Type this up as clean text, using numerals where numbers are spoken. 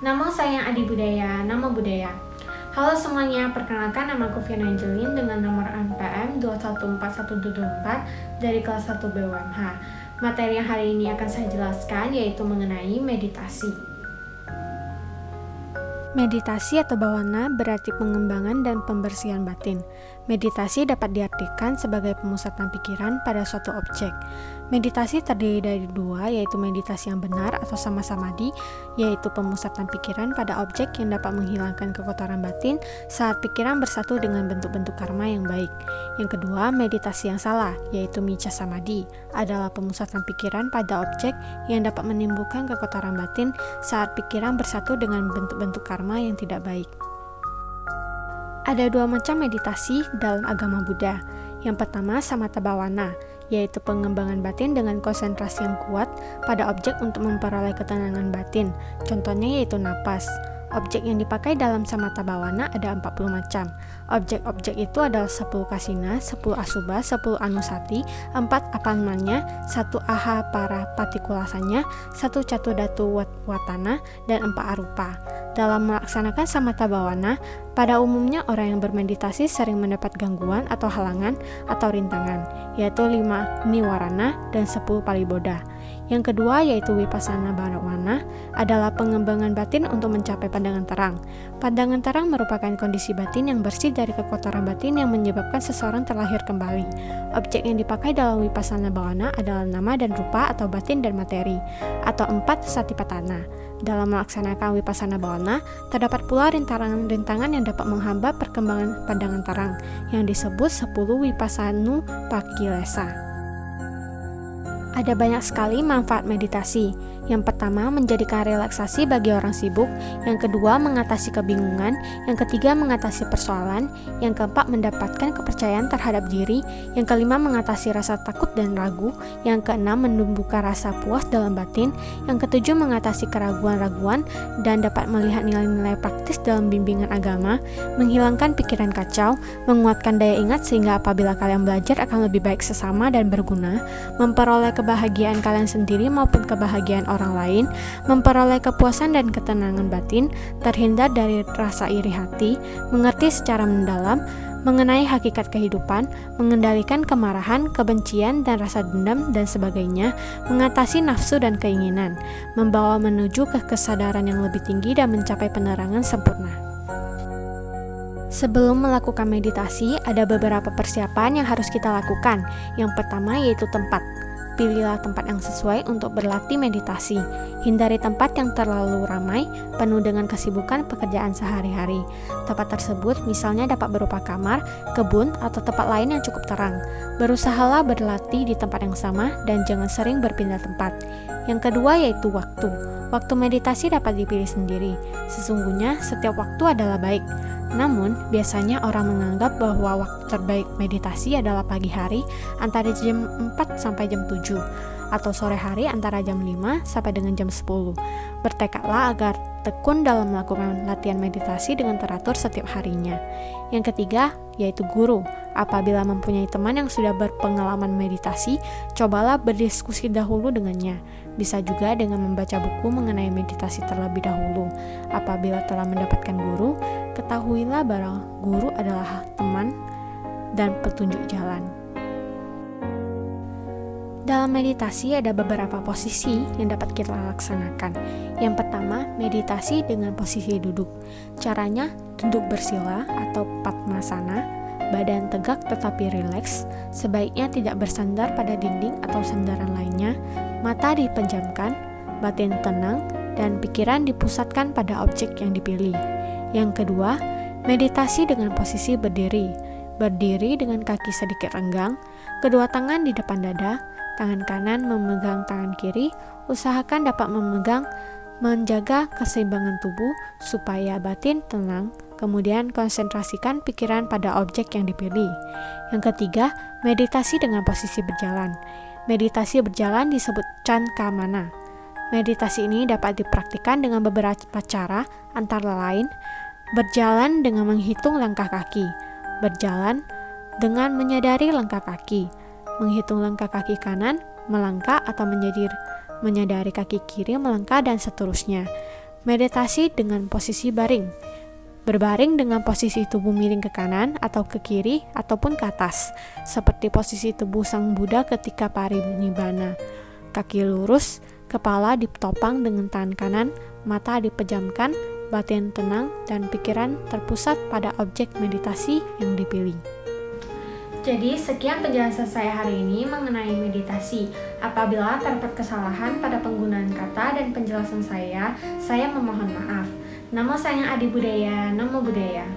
Nama saya Adi Budaya, nama budaya. Halo semuanya, perkenalkan nama aku Fiona Angelin dengan nomor NPM 2141174 dari kelas 1 BUMH. Materi yang hari ini akan saya jelaskan yaitu mengenai meditasi. Meditasi atau bawana berarti pengembangan dan pembersihan batin. Meditasi dapat diartikan sebagai pemusatan pikiran pada suatu objek. Meditasi terdiri dari dua, yaitu meditasi yang benar atau sama samadhi, yaitu pemusatan pikiran pada objek yang dapat menghilangkan kekotoran batin saat pikiran bersatu dengan bentuk-bentuk karma yang baik. Yang kedua, meditasi yang salah, yaitu micca samadhi, adalah pemusatan pikiran pada objek yang dapat menimbulkan kekotoran batin saat pikiran bersatu dengan bentuk-bentuk karma yang tidak baik. Ada dua macam meditasi dalam agama Buddha. Yang pertama, samatha bawana, yaitu pengembangan batin dengan konsentrasi yang kuat pada objek untuk memperoleh ketenangan batin. Contohnya yaitu napas. Objek yang dipakai dalam samatha bawana ada 40 macam. Objek-objek itu adalah 10 kasina, 10 asubha, 10 anusati, 4 apamanya, 1 aha para patikulasanya, 1 catudatu watana, dan 4 arupa. Dalam melaksanakan samatha bawana, pada umumnya orang yang bermeditasi sering mendapat gangguan atau halangan atau rintangan, yaitu 5 niwarana dan 10 paliboda. Yang kedua yaitu vipassana bawana adalah pengembangan batin untuk mencapai pandangan terang. Pandangan terang merupakan kondisi batin yang bersih dari kekotoran batin yang menyebabkan seseorang terlahir kembali. Objek yang dipakai dalam vipassana bawana adalah nama dan rupa atau batin dan materi, atau 4 satipatthana. Dalam melaksanakan vipassana bawana, terdapat pula rintangan-rintangan yang dapat menghambat perkembangan pandangan terang, yang disebut 10 vipassanupakkhilesa. Ada banyak sekali manfaat meditasi. Yang pertama, menjadikan relaksasi bagi orang sibuk. Yang kedua, mengatasi kebingungan. Yang ketiga, mengatasi persoalan. Yang keempat, mendapatkan kepercayaan terhadap diri. Yang kelima, mengatasi rasa takut dan ragu. Yang keenam, menumbuhkan rasa puas dalam batin. Yang ketujuh, mengatasi keraguan-raguan dan dapat melihat nilai-nilai praktis dalam bimbingan agama, menghilangkan pikiran kacau, menguatkan daya ingat sehingga apabila kalian belajar akan lebih baik sesama dan berguna, memperoleh kebahagiaan kalian sendiri maupun kebahagiaan orang lain, memperoleh kepuasan dan ketenangan batin, terhindar dari rasa iri hati, mengerti secara mendalam mengenai hakikat kehidupan, mengendalikan kemarahan, kebencian, dan rasa dendam, dan sebagainya, mengatasi nafsu dan keinginan, membawa menuju ke kesadaran yang lebih tinggi dan mencapai penerangan sempurna. Sebelum melakukan meditasi, ada beberapa persiapan yang harus kita lakukan. Yang pertama yaitu tempat. Pilihlah tempat yang sesuai untuk berlatih meditasi. Hindari tempat yang terlalu ramai, penuh dengan kesibukan pekerjaan sehari-hari. Tempat tersebut misalnya dapat berupa kamar, kebun, atau tempat lain yang cukup terang. Berusahalah berlatih di tempat yang sama dan jangan sering berpindah tempat. Yang kedua yaitu waktu. Waktu meditasi dapat dipilih sendiri. Sesungguhnya setiap waktu adalah baik. Namun, biasanya orang menganggap bahwa waktu terbaik meditasi adalah pagi hari antara jam 4 sampai jam 7 atau sore hari antara jam 5 sampai dengan jam 10. Bertekadlah agar tekun dalam melakukan latihan meditasi dengan teratur setiap harinya. Yang ketiga, yaitu guru. Apabila mempunyai teman yang sudah berpengalaman meditasi, cobalah berdiskusi dahulu dengannya. Bisa juga dengan membaca buku mengenai meditasi terlebih dahulu. Apabila telah mendapatkan guru, ketahuilah bahwa guru adalah teman dan petunjuk jalan. Dalam meditasi ada beberapa posisi yang dapat kita laksanakan. Yang pertama, meditasi dengan posisi duduk. Caranya, duduk bersila atau padmasana, badan tegak tetapi rileks, sebaiknya tidak bersandar pada dinding atau sandaran lainnya, mata dipejamkan, batin tenang, dan pikiran dipusatkan pada objek yang dipilih. Yang kedua, meditasi dengan posisi berdiri. Berdiri dengan kaki sedikit renggang, kedua tangan di depan dada, tangan kanan memegang tangan kiri, usahakan dapat menjaga keseimbangan tubuh supaya batin tenang, kemudian konsentrasikan pikiran pada objek yang dipilih. Yang ketiga, meditasi dengan posisi berjalan. Meditasi berjalan disebut cankamana. Meditasi ini dapat dipraktikkan dengan beberapa cara, antara lain, berjalan dengan menghitung langkah kaki, berjalan dengan menyadari langkah kaki, menghitung langkah kaki kanan, melangkah atau menyadari kaki kiri melangkah dan seterusnya. Meditasi dengan posisi baring. Berbaring dengan posisi tubuh miring ke kanan atau ke kiri ataupun ke atas, seperti posisi tubuh Sang Buddha ketika parinibbana. Kaki lurus, kepala ditopang dengan tangan kanan, mata dipejamkan, batin tenang, dan pikiran terpusat pada objek meditasi yang dipilih. Jadi, sekian penjelasan saya hari ini mengenai meditasi. Apabila terdapat kesalahan pada penggunaan kata dan penjelasan saya memohon maaf. Namo Sayang Adi Budaya, Namo Buddhaya.